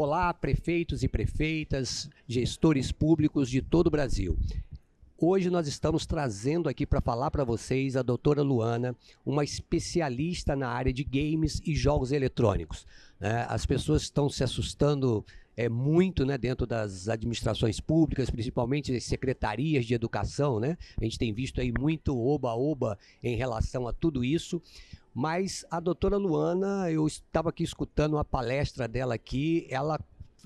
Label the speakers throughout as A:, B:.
A: Olá, prefeitos e prefeitas, gestores públicos de todo o Brasil. Hoje nós estamos trazendo aqui para falar para vocês a doutora Luana, uma especialista na área de games e jogos eletrônicos. As pessoas estão se assustando muito, dentro das administrações públicas, principalmente as secretarias de educação, né? A gente tem visto aí muito oba-oba em relação a tudo isso. Mas a doutora Luana, eu estava aqui escutando uma palestra dela aqui, ela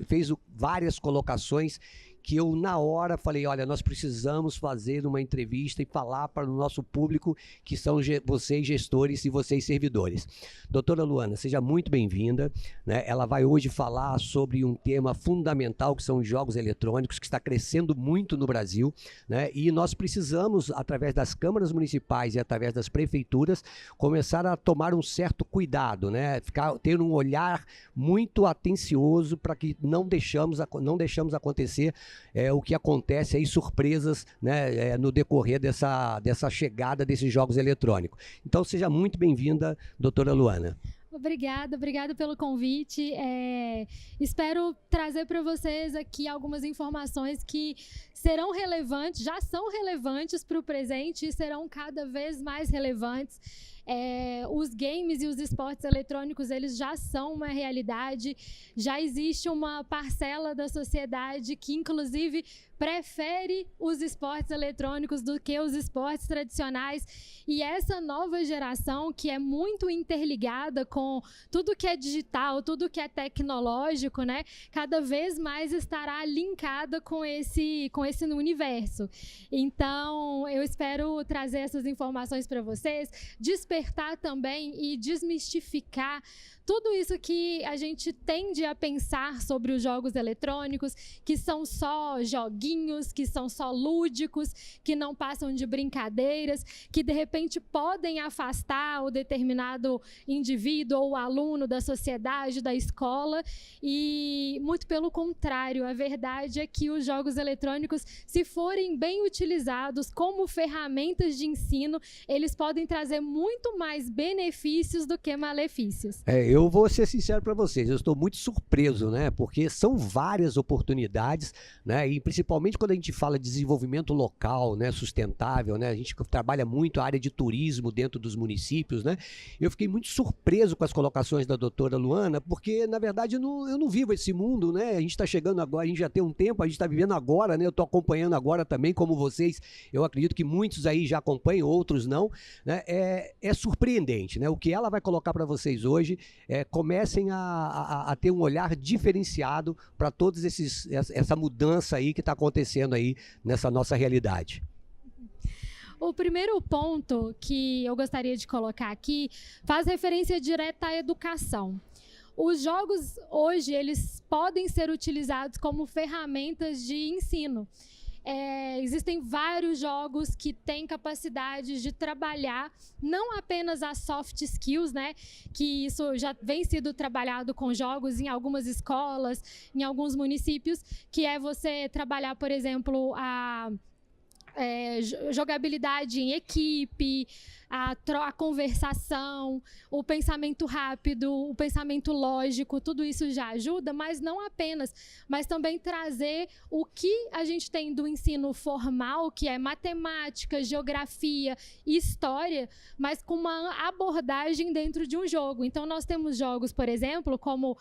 A: fez várias colocações que eu, na hora, falei, olha, nós precisamos fazer uma entrevista e falar para o nosso público, que são vocês gestores e vocês servidores. Doutora Luana, seja muito bem-vinda, né? Ela vai hoje falar sobre um tema fundamental, que são os jogos eletrônicos, que está crescendo muito no Brasil, né? E nós precisamos, através das câmaras municipais e através das prefeituras, começar a tomar um certo cuidado, né? Ter um olhar muito atencioso para que não deixamos acontecer o que acontece aí, surpresas, né, no decorrer dessa chegada desses jogos eletrônicos. Então, seja muito bem-vinda, doutora Luana.
B: Obrigada pelo convite. Espero trazer para vocês aqui algumas informações que serão relevantes, já são relevantes para o presente e serão cada vez mais relevantes. Os games e os esportes eletrônicos, eles já são uma realidade, já existe uma parcela da sociedade que, inclusive, prefere os esportes eletrônicos do que os esportes tradicionais, e essa nova geração, que é muito interligada com tudo que é digital, tudo que é tecnológico, né, cada vez mais estará linkada com esse universo. Então, eu espero trazer essas informações para vocês, despertar também e desmistificar tudo isso que a gente tende a pensar sobre os jogos eletrônicos, que são só joguinhos, que são só lúdicos, que não passam de brincadeiras, que de repente podem afastar o determinado indivíduo ou aluno da sociedade, da escola, e muito pelo contrário, a verdade é que os jogos eletrônicos, se forem bem utilizados como ferramentas de ensino, eles podem trazer muito mais benefícios do que malefícios.
A: Eu vou ser sincero para vocês, eu estou muito surpreso, né? Porque são várias oportunidades, né? E principalmente quando a gente fala de desenvolvimento local, né? Sustentável, né? A gente trabalha muito a área de turismo dentro dos municípios, né? Eu fiquei muito surpreso com as colocações da doutora Luana, porque na verdade eu não vivo esse mundo, né? A gente está chegando agora, a gente já tem um tempo, a gente está vivendo agora, né? Eu estou acompanhando agora também, como vocês, eu acredito que muitos aí já acompanham, outros não, né? É surpreendente, né? O que ela vai colocar para vocês hoje, comecem a ter um olhar diferenciado para todos essa mudança aí que está acontecendo aí nessa nossa realidade.
B: O primeiro ponto que eu gostaria de colocar aqui faz referência direta à educação. Os jogos hoje, eles podem ser utilizados como ferramentas de ensino. Existem vários jogos que têm capacidade de trabalhar não apenas as soft skills, né, que isso já vem sido trabalhado com jogos em algumas escolas, em alguns municípios, que é você trabalhar, por exemplo, a jogabilidade em equipe, a conversação, o pensamento rápido, o pensamento lógico, tudo isso já ajuda, mas não apenas, mas também trazer o que a gente tem do ensino formal, que é matemática, geografia e história, mas com uma abordagem dentro de um jogo. Então, nós temos jogos, por exemplo, como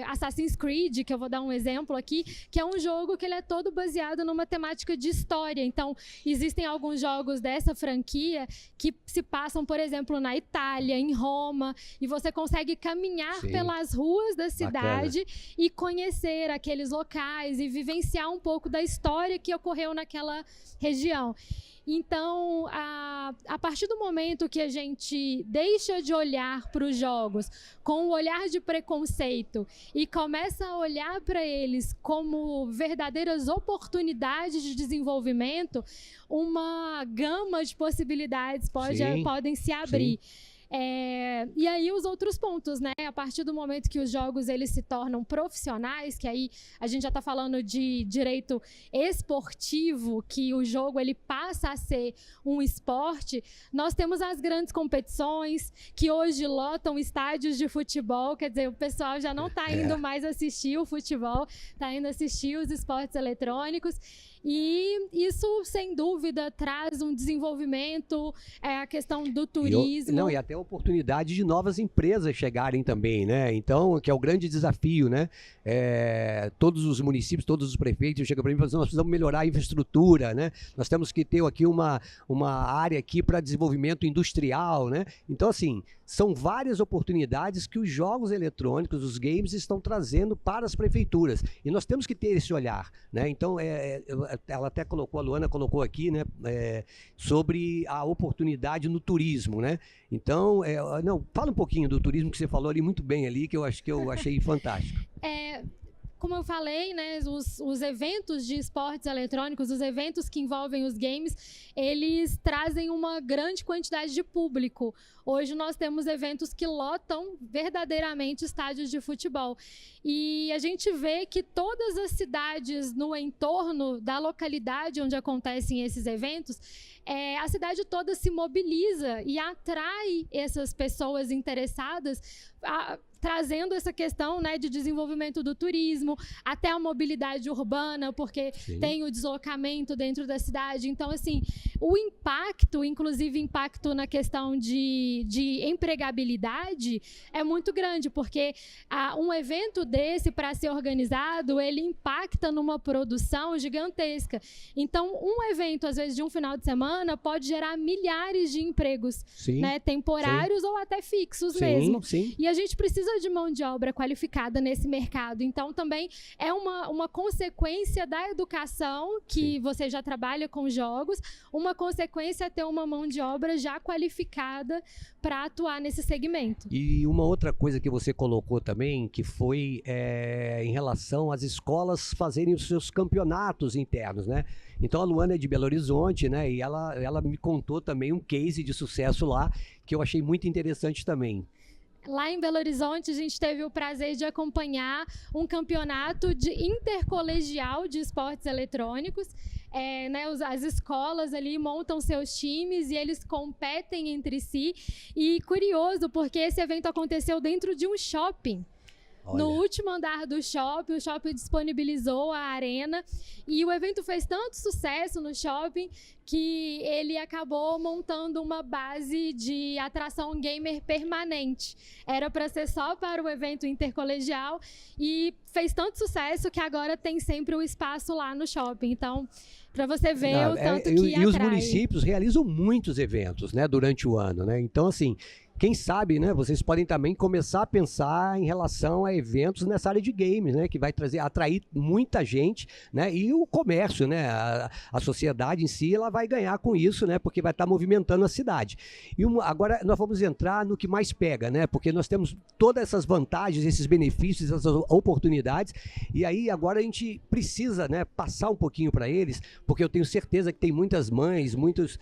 B: Assassin's Creed, que eu vou dar um exemplo aqui, que é um jogo que ele é todo baseado numa temática de história. Então, existem alguns jogos dessa franquia que se passam, por exemplo, na Itália, em Roma, e você consegue caminhar pelas ruas da cidade e conhecer aqueles locais e vivenciar um pouco da história que ocorreu naquela região. Então, a partir do momento que a gente deixa de olhar para os jogos com um olhar de preconceito e começa a olhar para eles como verdadeiras oportunidades de desenvolvimento, uma gama de possibilidades podem se abrir. E aí os outros pontos, né? A partir do momento que os jogos eles se tornam profissionais, que aí a gente já está falando de direito esportivo, que o jogo ele passa a ser um esporte, nós temos as grandes competições que hoje lotam estádios de futebol, quer dizer, o pessoal já não está indo mais assistir o futebol, está indo assistir os esportes eletrônicos. E isso, sem dúvida, traz um desenvolvimento, a questão do turismo.
A: E até a oportunidade de novas empresas chegarem também, né? Então, que é o grande desafio, né? Todos os municípios, todos os prefeitos chegam para mim e falam assim, nós precisamos melhorar a infraestrutura, né? Nós temos que ter aqui uma área aqui para desenvolvimento industrial, né? Então, assim, são várias oportunidades que os jogos eletrônicos, os games, estão trazendo para as prefeituras. E nós temos que ter esse olhar, né? Então, ela até colocou, a Luana colocou aqui, né, sobre a oportunidade no turismo, né? Então, fala um pouquinho do turismo que você falou ali muito bem ali, que eu achei fantástico.
B: Como eu falei, né, os eventos de esportes eletrônicos, os eventos que envolvem os games, eles trazem uma grande quantidade de público. Hoje nós temos eventos que lotam verdadeiramente estádios de futebol. E a gente vê que todas as cidades no entorno da localidade onde acontecem esses eventos, a cidade toda se mobiliza e atrai essas pessoas interessadas, trazendo essa questão, né, de desenvolvimento do turismo, até a mobilidade urbana, porque tem o deslocamento dentro da cidade. Então, assim, o impacto, inclusive impacto na questão de empregabilidade, é muito grande, porque um evento desse, para ser organizado, ele impacta numa produção gigantesca. Então, um evento, às vezes, de um final de semana, pode gerar milhares de empregos, né, temporários ou até fixos mesmo. E a gente precisa de mão de obra qualificada nesse mercado. Então, também é uma consequência da educação, que você já trabalha com jogos, uma consequência é ter uma mão de obra já qualificada para atuar nesse segmento.
A: E uma outra coisa que você colocou também, que foi em relação às escolas fazerem os seus campeonatos internos, né? Então, a Luana é de Belo Horizonte, né? E ela me contou também um case de sucesso lá, que eu achei muito interessante também.
B: Lá em Belo Horizonte, a gente teve o prazer de acompanhar um campeonato intercolegial de esportes eletrônicos. Né, as escolas ali montam seus times e eles competem entre si. E curioso, porque esse evento aconteceu dentro de um shopping. Olha. No último andar do shopping, o shopping disponibilizou a arena e o evento fez tanto sucesso no shopping que ele acabou montando uma base de atração gamer permanente. Era para ser só para o evento intercolegial e fez tanto sucesso que agora tem sempre o espaço lá no shopping. Então, para você ver o tanto que atrai.
A: E os municípios realizam muitos eventos, né, durante o ano, né? Então, assim, quem sabe, né, vocês podem também começar a pensar em relação a eventos nessa área de games, né, que vai atrair muita gente, né, e o comércio, né, a sociedade em si, ela vai ganhar com isso, né, porque vai estar movimentando a cidade. E agora nós vamos entrar no que mais pega, né, porque nós temos todas essas vantagens, esses benefícios, essas oportunidades, e aí agora a gente precisa, né, passar um pouquinho para eles, porque eu tenho certeza que tem muitas mães, muitos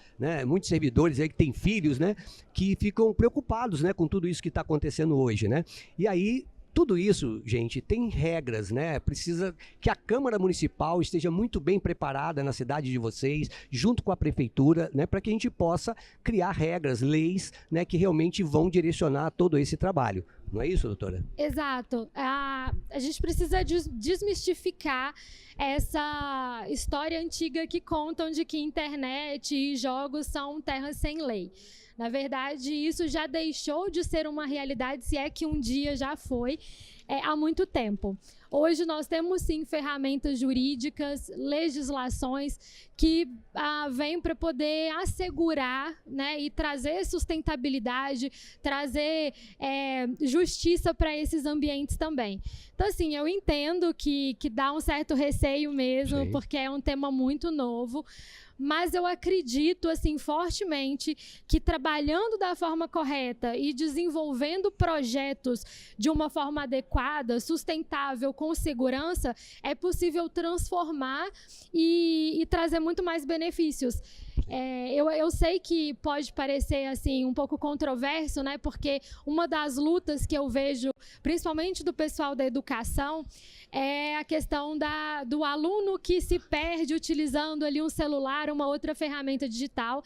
A: servidores aí que têm filhos, né, que ficam preocupados, né, com tudo isso que está acontecendo hoje, né? E aí, tudo isso, gente, tem regras, né? Precisa que a Câmara Municipal esteja muito bem preparada na cidade de vocês, junto com a Prefeitura, né, para que a gente possa criar regras, leis, né, que realmente vão direcionar todo esse trabalho. Não é isso, doutora?
B: Exato. A gente precisa desmistificar essa história antiga que contam de que internet e jogos são terras sem lei. Na verdade, isso já deixou de ser uma realidade, se é que um dia já foi, há muito tempo. Hoje nós temos sim ferramentas jurídicas, legislações que vêm para poder assegurar, né, e trazer sustentabilidade, trazer justiça para esses ambientes também. Então, assim, eu entendo que dá um certo receio mesmo, sim, porque é um tema muito novo. Mas eu acredito, assim, fortemente que trabalhando da forma correta e desenvolvendo projetos de uma forma adequada, sustentável, com segurança, é possível transformar e trazer muito mais benefícios. Eu sei que pode parecer assim um pouco controverso, né? Porque uma das lutas que eu vejo, principalmente do pessoal da educação, é a questão do aluno que se perde utilizando ali um celular, uma outra ferramenta digital.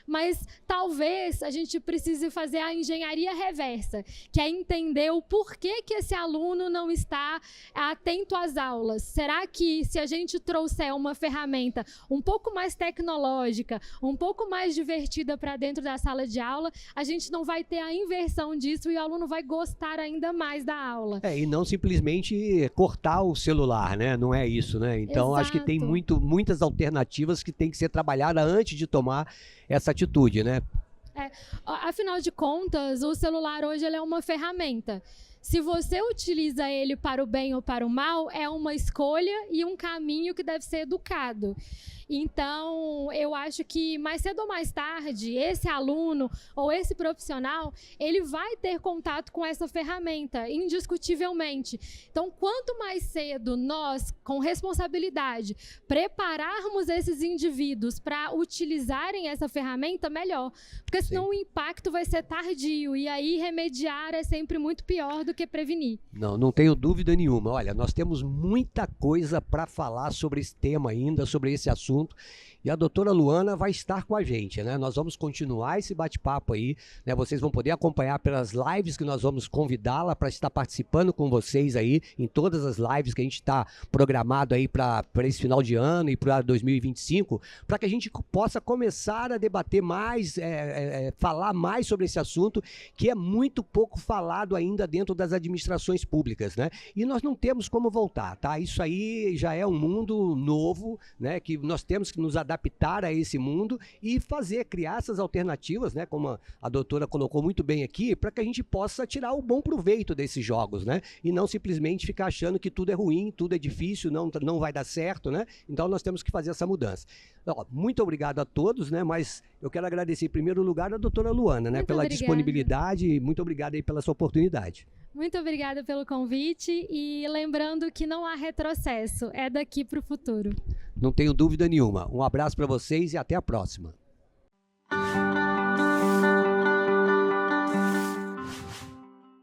B: Mas talvez a gente precise fazer a engenharia reversa, que é entender o porquê que esse aluno não está atento às aulas. Será que se a gente trouxer uma ferramenta um pouco mais tecnológica, um pouco mais divertida para dentro da sala de aula, a gente não vai ter a inversão disso e o aluno vai gostar ainda mais da aula?
A: E não simplesmente cortar o celular, né? Não é isso, né? Então,
B: Exato.
A: Acho que tem muitas alternativas que tem que ser trabalhadas antes de tomar essa atitude, né?
B: Afinal de contas, o celular hoje ele é uma ferramenta. Se você utiliza ele para o bem ou para o mal, é uma escolha e um caminho que deve ser educado. Então, eu acho que mais cedo ou mais tarde, esse aluno ou esse profissional, ele vai ter contato com essa ferramenta, indiscutivelmente. Então, quanto mais cedo nós, com responsabilidade, prepararmos esses indivíduos para utilizarem essa ferramenta, melhor. Porque senão o impacto vai ser tardio e aí remediar é sempre muito pior do que prevenir.
A: Não tenho dúvida nenhuma. Olha, nós temos muita coisa para falar sobre esse tema ainda, sobre esse assunto. E a doutora Luana vai estar com a gente, né? Nós vamos continuar esse bate-papo aí, né? Vocês vão poder acompanhar pelas lives que nós vamos convidá-la para estar participando com vocês aí, em todas as lives que a gente está programado aí para esse final de ano e para 2025, para que a gente possa começar a debater mais, falar mais sobre esse assunto, que é muito pouco falado ainda dentro das administrações públicas, né? E nós não temos como voltar, tá? Isso aí já é um mundo novo, né? Que nós temos que nos adaptar a esse mundo e criar essas alternativas, né, como a doutora colocou muito bem aqui, para que a gente possa tirar o bom proveito desses jogos, né, e não simplesmente ficar achando que tudo é ruim, tudo é difícil, não vai dar certo, né, então nós temos que fazer essa mudança. Muito obrigado a todos, né, mas eu quero agradecer em primeiro lugar a doutora Luana, né, pela disponibilidade e muito obrigado aí pela sua oportunidade.
B: Muito obrigada pelo convite e lembrando que não há retrocesso, é daqui para o futuro.
A: Não tenho dúvida nenhuma. Um abraço para vocês e até a próxima.